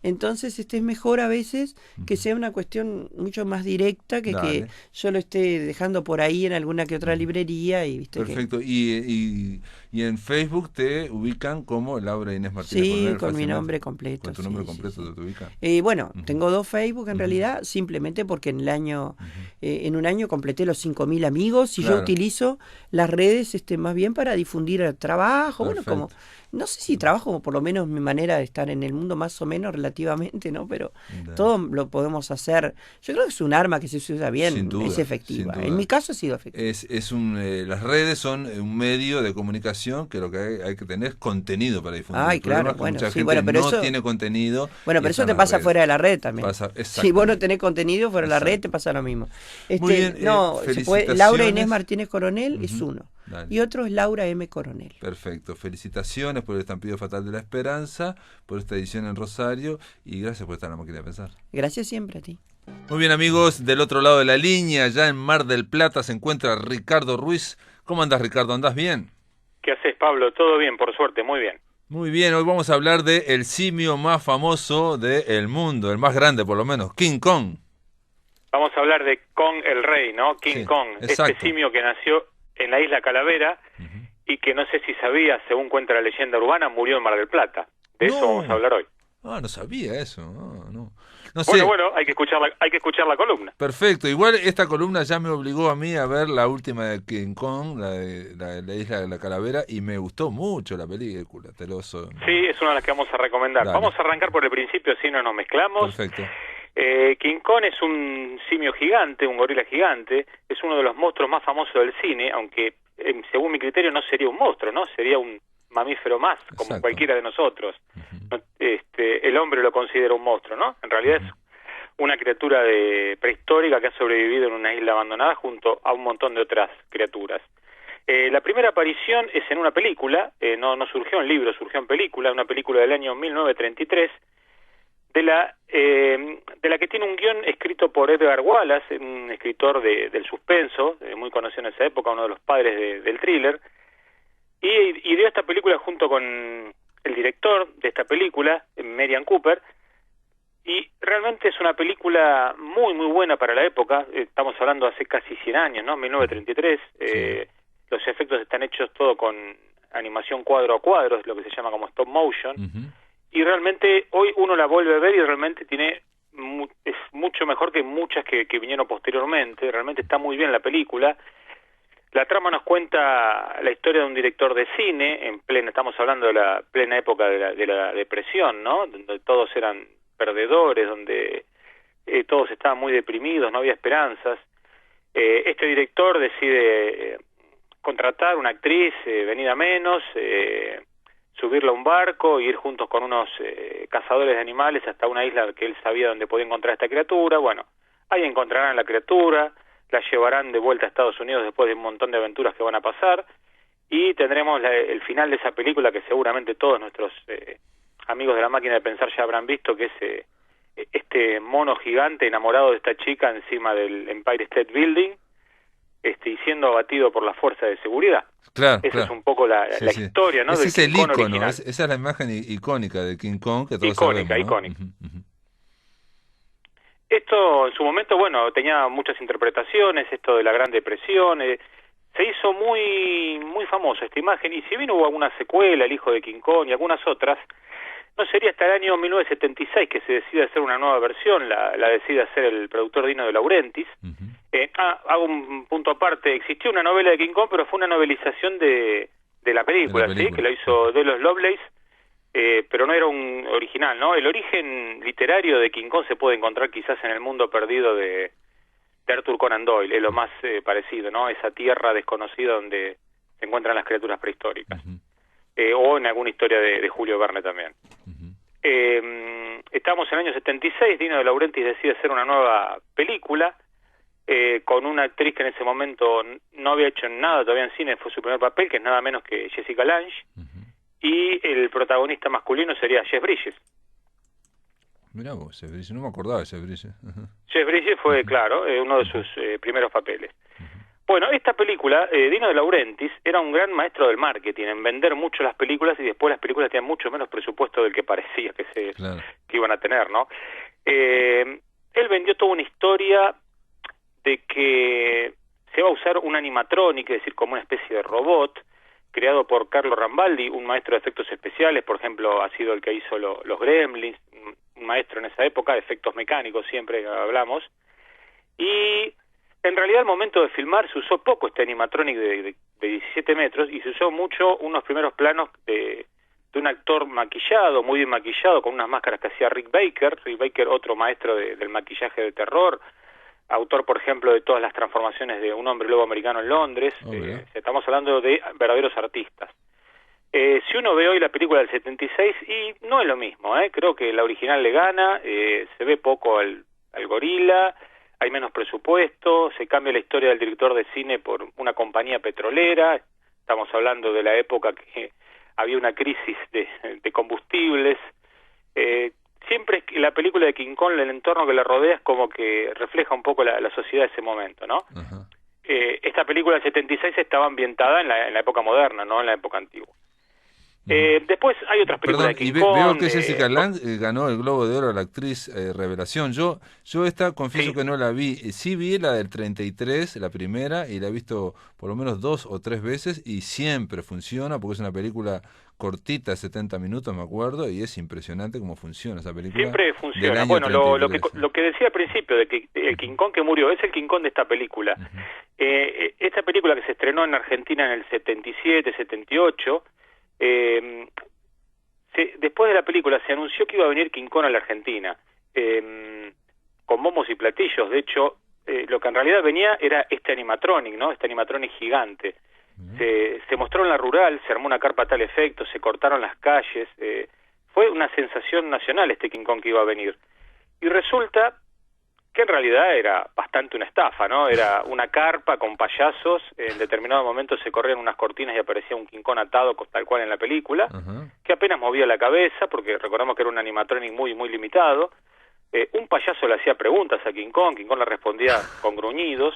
Entonces es mejor a veces que sea una cuestión mucho más directa que yo lo esté dejando por ahí en alguna que otra librería. Perfecto. Y en Facebook te ubican como Laura Inés Martínez Coronel. Sí, con mi nombre completo. ¿Con tu nombre completo te ubican? Bueno, tengo 2 Facebook en realidad, simplemente porque en un año completé los 5.000 amigos y yo utilizo las redes más bien para difundir el trabajo. Perfecto. Bueno, no sé si trabajo, por lo menos mi manera de estar en el mundo más o menos relativamente, ¿no? Pero todo lo podemos hacer. Yo creo que es un arma que si se usa bien, sin duda, es efectiva. Sin duda. En mi caso ha sido efectiva. Las redes son un medio de comunicación que lo que hay que tener es contenido para difundir. Ay, claro, bueno, mucha sí, gente pero no eso, tiene contenido. Bueno, pero eso te pasa fuera de la red también. Si vos no tenés contenido fuera de la red, te pasa lo mismo. Muy bien, Laura Inés Martínez Coronel es uno. Dale. Y otro es Laura M. Coronel. Perfecto. Felicitaciones por el Estampido Fatal de la Esperanza, por esta edición en Rosario, y gracias por estar en La Máquina de Pensar. Gracias siempre a ti. Muy bien, amigos, del otro lado de la línea, ya en Mar del Plata, se encuentra Ricardo Ruiz. ¿Cómo andás, Ricardo? ¿Andás bien? ¿Qué haces, Pablo? Todo bien, por suerte, muy bien. Muy bien, hoy vamos a hablar de el simio más famoso del mundo, el más grande por lo menos, King Kong. Vamos a hablar de Kong el Rey, ¿no? King Kong, exacto. Este simio que nació en la isla Calavera y que no sé si sabías, según cuenta la leyenda urbana, murió en Mar del Plata. De eso vamos a hablar hoy. No sabía eso, no sé. Bueno, hay que escuchar la columna. Perfecto, igual esta columna ya me obligó a mí a ver la última de King Kong, la de la isla de la Calavera, y me gustó mucho la película, Sí, es una de las que vamos a recomendar. Dale. Vamos a arrancar por el principio, así no nos mezclamos. Perfecto. King Kong es un simio gigante, un gorila gigante, es uno de los monstruos más famosos del cine, aunque según mi criterio no sería un monstruo, ¿no? Sería un mamífero más, como Exacto. cualquiera de nosotros. El hombre lo considera un monstruo, ¿no? En realidad es una criatura prehistórica que ha sobrevivido en una isla abandonada junto a un montón de otras criaturas. La primera aparición es en una película, no surgió en libro, surgió en película, una película del año 1933, de la que tiene un guión escrito por Edgar Wallace, un escritor del suspenso, muy conocido en esa época, uno de los padres del thriller, y dio esta película junto con el director de esta película, Merian Cooper, y realmente es una película muy muy buena para la época. Estamos hablando hace casi 100 años, ¿no? 1933, los efectos están hechos todo con animación cuadro a cuadro, es lo que se llama como stop motion, y realmente hoy uno la vuelve a ver y realmente es mucho mejor que muchas que vinieron posteriormente. Realmente está muy bien la película. La trama nos cuenta la historia de un director de cine estamos hablando de la plena época de la depresión, ¿no? Donde todos eran perdedores, donde todos estaban muy deprimidos, no había esperanzas. Este director decide contratar una actriz venida menos, subirla a un barco e ir juntos con unos cazadores de animales hasta una isla que él sabía donde podía encontrar esta criatura. Bueno, ahí encontrarán la criatura, la llevarán de vuelta a Estados Unidos después de un montón de aventuras que van a pasar, y tendremos el final de esa película que seguramente todos nuestros amigos de la máquina de pensar ya habrán visto, que es este mono gigante enamorado de esta chica encima del Empire State Building, y siendo abatido por la fuerza de seguridad. Claro, esa es un poco la historia, ¿no? Ese es el ícono, esa es la imagen icónica de King Kong que todos icónica, sabemos, ¿no? Icónica. Esto en su momento, bueno, tenía muchas interpretaciones, esto de la Gran Depresión, se hizo muy famoso esta imagen, y si bien hubo alguna secuela, El hijo de King Kong y algunas otras, no sería hasta el año 1976 que se decide hacer una nueva versión, la decide hacer el productor Dino De Laurentiis. Hago un punto aparte, existió una novela de King Kong, pero fue una novelización de la película, ¿sí? Que la hizo Delos Lovelace, pero no era un original, ¿no? El origen literario de King Kong se puede encontrar quizás en El mundo perdido de Arthur Conan Doyle, es lo más parecido, ¿no? Esa tierra desconocida donde se encuentran las criaturas prehistóricas. O en alguna historia de Julio Verne también. Estamos en el año 76, Dino De Laurentiis decide hacer una nueva película, con una actriz que en ese momento no había hecho nada todavía en cine, fue su primer papel, que es nada menos que Jessica Lange, y el protagonista masculino sería Jeff Bridges. Mirá vos, Jeff Bridges, no me acordaba de Jeff Bridges. Jeff Bridges fue, claro, uno de sus primeros papeles. Bueno, esta película, Dino De Laurentiis era un gran maestro del marketing, en vender mucho las películas, y después las películas tenían mucho menos presupuesto del que parecía que iban a tener, ¿no? Él vendió toda una historia de que se va a usar un animatronic, es decir, como una especie de robot, creado por Carlo Rambaldi, un maestro de efectos especiales, por ejemplo, ha sido el que hizo los Gremlins, un maestro en esa época de efectos mecánicos, siempre hablamos, y en realidad al momento de filmar se usó poco este animatronic de 17 metros, y se usó mucho unos primeros planos de un actor maquillado, muy bien maquillado, con unas máscaras que hacía Rick Baker, otro maestro del maquillaje de terror, autor, por ejemplo, de todas las transformaciones de Un hombre lobo americano en Londres. Estamos hablando de verdaderos artistas. Si uno ve hoy la película del 76, y no es lo mismo, creo que la original le gana, se ve poco al gorila, hay menos presupuesto, se cambia la historia del director de cine por una compañía petrolera, estamos hablando de la época que había una crisis de combustibles. Siempre la película de King Kong, el entorno que la rodea es como que refleja un poco la sociedad de ese momento, ¿no? Esta película del 76 estaba ambientada en la época moderna, no en la época antigua. Después hay otras películas de King Kong. Veo que Jessica Lange ganó el Globo de Oro a la actriz revelación. Yo esta confieso que no la vi. Sí vi la del 33, la primera, y la he visto por lo menos 2 o 3 veces, y siempre funciona porque es una película cortita, 70 minutos, me acuerdo, y es impresionante cómo funciona esa película. Siempre funciona. Bueno, lo que decía al principio, de que el King Kong que murió es el King Kong de esta película. Esta película que se estrenó en Argentina en el 77, 78, después de la película se anunció que iba a venir King Kong a la Argentina, con bombos y platillos. De hecho, lo que en realidad venía era este animatronic, ¿no? Este animatronic gigante. Se mostró en la rural, se armó una carpa a tal efecto, se cortaron las calles, fue una sensación nacional este King Kong que iba a venir. Y resulta que en realidad era bastante una estafa, ¿no? Era una carpa con payasos, en determinado momento se corrían unas cortinas y aparecía un King Kong atado tal cual en la película, que apenas movía la cabeza, porque recordamos que era un animatronic muy limitado. Un payaso le hacía preguntas a King Kong le respondía con gruñidos,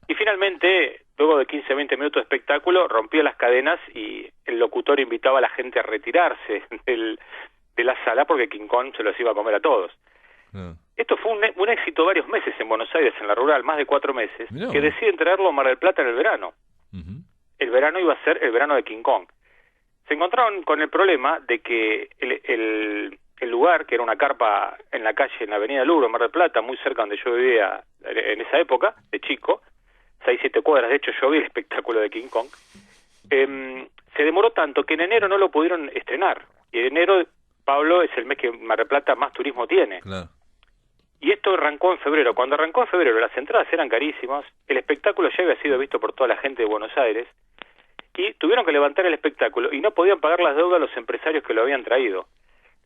y finalmente, luego de 15-20 minutos de espectáculo, rompía las cadenas y el locutor invitaba a la gente a retirarse de la sala porque King Kong se los iba a comer a todos. Esto fue un éxito varios meses en Buenos Aires, en la rural, más de 4 meses, que deciden traerlo a Mar del Plata en el verano. el verano iba a ser el verano de King Kong. Se encontraron con el problema de que el lugar, que era una carpa en la calle, en la avenida Luro, en Mar del Plata, muy cerca donde yo vivía en esa época, de chico, 6-7 cuadras, de hecho yo vi el espectáculo de King Kong, se demoró tanto que en enero no lo pudieron estrenar. Y en enero, Pablo, es el mes que Mar del Plata más turismo tiene. Claro. Y esto arrancó en febrero. Cuando arrancó en febrero, las entradas eran carísimas, el espectáculo ya había sido visto por toda la gente de Buenos Aires, y tuvieron que levantar el espectáculo y no podían pagar las deudas a los empresarios que lo habían traído.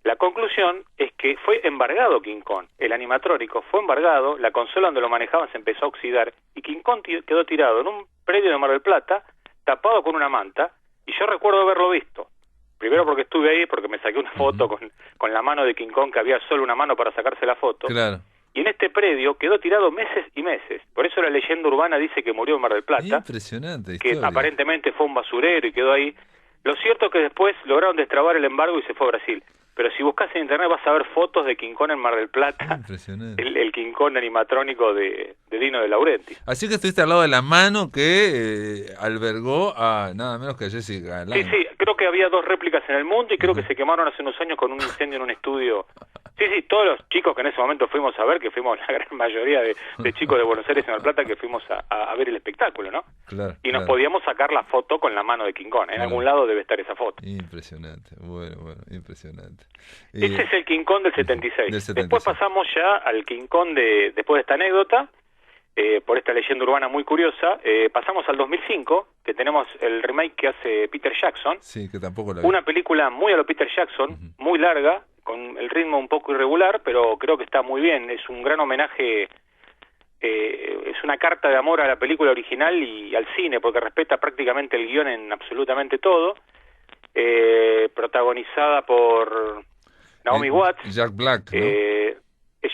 La conclusión es que fue embargado King Kong, el animatrónico fue embargado, la consola donde lo manejaban se empezó a oxidar y King Kong quedó tirado en un predio de Mar del Plata, tapado con una manta, y yo recuerdo haberlo visto. Primero porque estuve ahí, porque me saqué una foto con la mano de King Kong, que había solo una mano para sacarse la foto. Claro. Y en este predio quedó tirado meses y meses. Por eso la leyenda urbana dice que murió en Mar del Plata. Impresionante que historia. Aparentemente fue un basurero y quedó ahí. Lo cierto es que después lograron destrabar el embargo y se fue a Brasil. Pero si buscas en internet vas a ver fotos de King Kong en Mar del Plata. Impresionante. El King Kong animatrónico de Dino de Laurenti. Así que estuviste al lado de la mano que albergó a nada menos que a Jessica Lange. Sí, creo que había 2 réplicas en el mundo y creo que se quemaron hace unos años con un incendio en un estudio. Sí, todos los chicos que en ese momento fuimos a ver, que fuimos la gran mayoría de chicos de Buenos Aires y Mar del Plata, que fuimos a ver el espectáculo, ¿no? Claro, y nos podíamos sacar la foto con la mano de King Kong. En algún lado debe estar esa foto. Impresionante, bueno, impresionante. Ese es el King Kong del 76. Del 76. Después pasamos ya al King Kong después de esta anécdota, por esta leyenda urbana muy curiosa, pasamos al 2005, que tenemos el remake que hace Peter Jackson. Sí, que tampoco la vi. Una película muy a lo Peter Jackson, muy larga, con el ritmo un poco irregular, pero creo que está muy bien. Es un gran homenaje, es una carta de amor a la película original y al cine, porque respeta prácticamente el guión en absolutamente todo. Protagonizada por Naomi Watts, Jack Black, ¿no?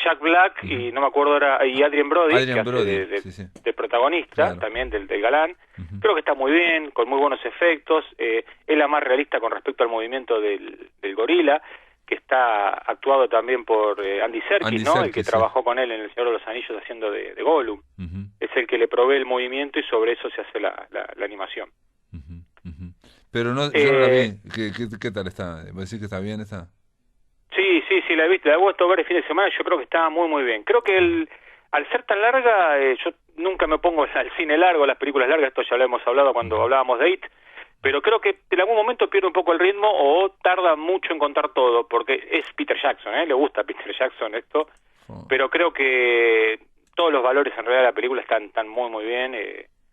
Jack Black y no me acuerdo ahora, y Adrien Brody, Adrien que Brody, hace de protagonista, claro, también del galán. Creo que está muy bien, con muy buenos efectos. Es la más realista con respecto al movimiento del gorila, que está actuado también por Andy Serkis, ¿no? El que trabajó con él en El Señor de los Anillos haciendo de Gollum. Es el que le provee el movimiento y sobre eso se hace la animación. Pero no, yo no la vi. ¿Qué tal está? ¿Vos decís que está bien esta? Sí, la he visto, la he vuelto a ver el fin de semana, yo creo que está muy bien. Creo que al ser tan larga, yo nunca me opongo al cine largo, a las películas largas, esto ya lo hemos hablado cuando hablábamos de It, pero creo que en algún momento pierde un poco el ritmo o tarda mucho en contar todo, porque es Peter Jackson, le gusta a Peter Jackson esto, pero creo que todos los valores en realidad de la película están muy bien.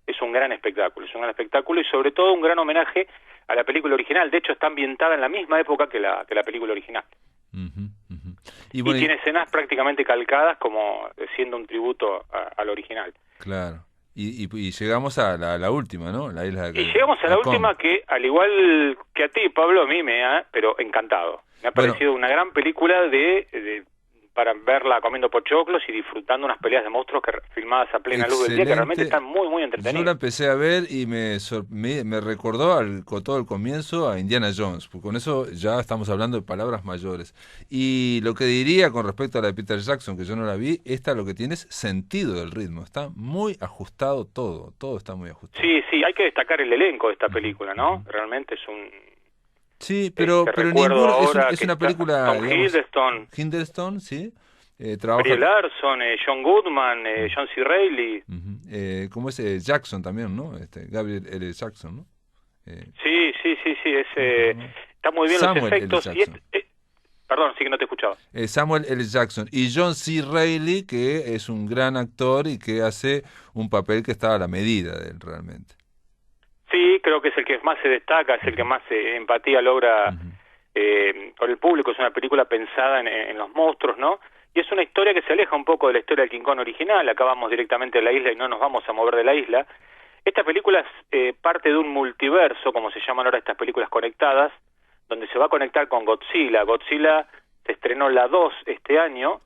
Es un gran espectáculo, y sobre todo un gran homenaje a la película original. De hecho está ambientada en la misma época que la película original. Y tiene escenas prácticamente calcadas, como siendo un tributo al original. Claro. Y llegamos a la última, ¿no? La isla de... Y llegamos a la última que, al igual que a ti, Pablo, a mí pero encantado. Me ha parecido una gran película para verla comiendo pochoclos y disfrutando unas peleas de monstruos filmadas a plena luz del día, que realmente están muy entretenidas. Yo la empecé a ver y me recordó todo el comienzo a Indiana Jones, porque con eso ya estamos hablando de palabras mayores. Y lo que diría con respecto a la de Peter Jackson, que yo no la vi, esta lo que tiene es sentido del ritmo, está muy ajustado todo está muy ajustado. Sí, hay que destacar el elenco de esta película, ¿no? Realmente es un... Sí, pero ninguno es una película... Tom Hiddleston, sí. Brie Larson, John Goodman, John C. Reilly. ¿Cómo es? Jackson también, ¿no? Gabriel L. Jackson, ¿no? Sí, está muy bien Samuel los efectos. Perdón, sí que no te escuchaba. Samuel L. Jackson y John C. Reilly, que es un gran actor y que hace un papel que está a la medida de él realmente. Sí, creo que es el que más se destaca, es el que más empatía logra con el público. Es una película pensada en los monstruos, ¿no? Y es una historia que se aleja un poco de la historia del King Kong original. Acá vamos directamente a la isla y no nos vamos a mover de la isla. Esta película es parte de un multiverso, como se llaman ahora estas películas conectadas, donde se va a conectar con Godzilla. Godzilla se estrenó la 2 este año,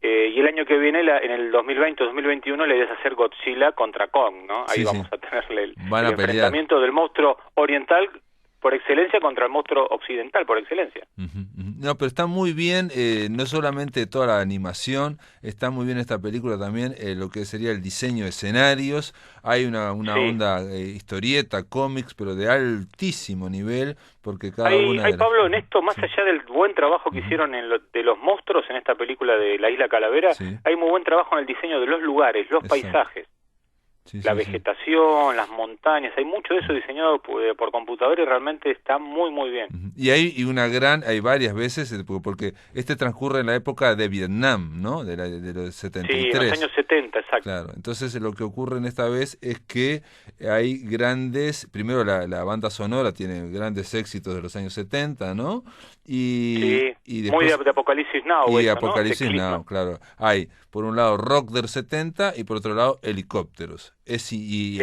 y el año que viene, en el 2020-2021, la idea es hacer Godzilla contra Kong, ¿no? Ahí vamos a tenerle el enfrentamiento del monstruo oriental por excelencia contra el monstruo occidental por excelencia. No, pero está muy bien, no solamente toda la animación, está muy bien esta película también, lo que sería el diseño de escenarios, hay una onda historieta, cómics, pero de altísimo nivel, porque cada una hay Pablo, en esto, más allá del buen trabajo que hicieron de los monstruos en esta película de La Isla Calavera, hay muy buen trabajo en el diseño de los lugares, los paisajes. La vegetación, las montañas, hay mucho de eso diseñado por computadora y realmente está muy muy bien. Y hay varias veces, porque transcurre en la época de Vietnam, ¿no? De los 73. Sí, en los años 70, exacto. Claro, entonces lo que ocurre en esta vez es que hay primero la banda sonora tiene grandes éxitos de los años 70, ¿no? Y después, muy de Apocalipsis Now. Y Apocalipsis Now, claro. Hay, por un lado, rock del 70 y por otro lado, helicópteros.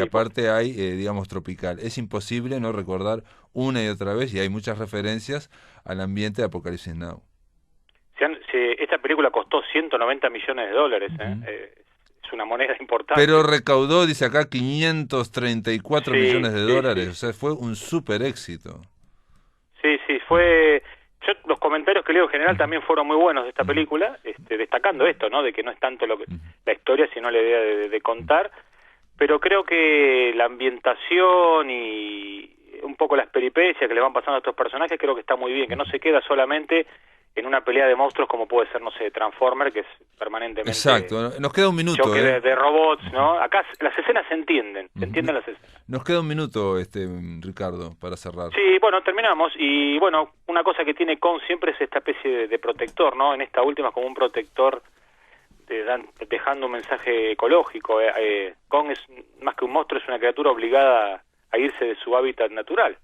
Aparte hay, digamos, tropical. Es imposible no recordar una y otra vez, y hay muchas referencias al ambiente de Apocalipsis Now. Esta película costó $190 millones. Es una moneda importante. Pero recaudó, dice acá, 534 millones de dólares. O sea, fue un súper éxito. Sí, fue... los comentarios que leo en general también fueron muy buenos de esta película, destacando esto, ¿no? De que no es tanto la historia, sino la idea de contar. Pero creo que la ambientación y un poco las peripecias que le van pasando a estos personajes, creo que está muy bien, que no se queda solamente en una pelea de monstruos como puede ser, no sé, Transformer, que es permanentemente... Exacto, nos queda un minuto. Choque de robots, ¿no? Acá las escenas se entienden las escenas. Nos queda un minuto, Ricardo, para cerrar. Sí, bueno, terminamos. Y bueno, una cosa que tiene Kong siempre es esta especie de protector, ¿no? En esta última como un protector dejando un mensaje ecológico. Kong es más que un monstruo, es una criatura obligada a irse de su hábitat natural.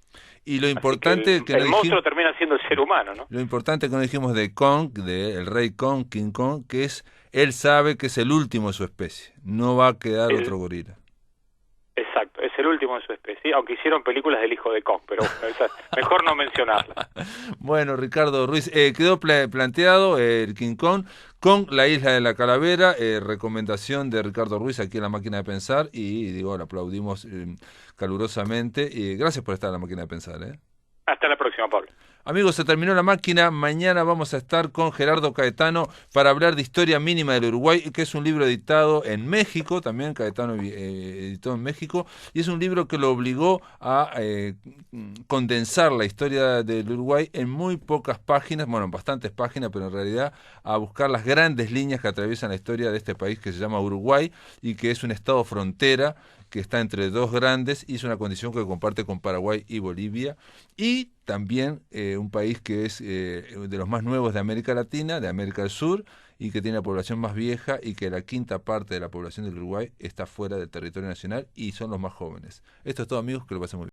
Y lo importante el monstruo termina siendo el ser humano, ¿no? Lo importante que nos dijimos de Kong, del rey Kong, King Kong, que es, él sabe que es el último de su especie, no va a quedar otro gorila. Exacto, es el último de su especie, aunque hicieron películas del hijo de Kong, pero bueno, mejor no mencionarla. Bueno, Ricardo Ruiz, quedó planteado el King Kong con La Isla de la Calavera, recomendación de Ricardo Ruiz aquí en La Máquina de Pensar, y digo, lo aplaudimos calurosamente, y gracias por estar en La Máquina de Pensar. Hasta la próxima, Pablo. Amigos, se terminó La Máquina. Mañana vamos a estar con Gerardo Caetano para hablar de Historia Mínima del Uruguay, que es un libro editado en México, también Caetano editó en México, y es un libro que lo obligó a condensar la historia del Uruguay en muy pocas páginas, bueno, en bastantes páginas, pero en realidad a buscar las grandes líneas que atraviesan la historia de este país que se llama Uruguay y que es un estado frontera que está entre dos grandes y es una condición que comparte con Paraguay y Bolivia, y también un país que es de los más nuevos de América Latina, de América del Sur, y que tiene la población más vieja y que la quinta parte de la población del Uruguay está fuera del territorio nacional y son los más jóvenes. Esto es todo, amigos, que lo pasen muy bien.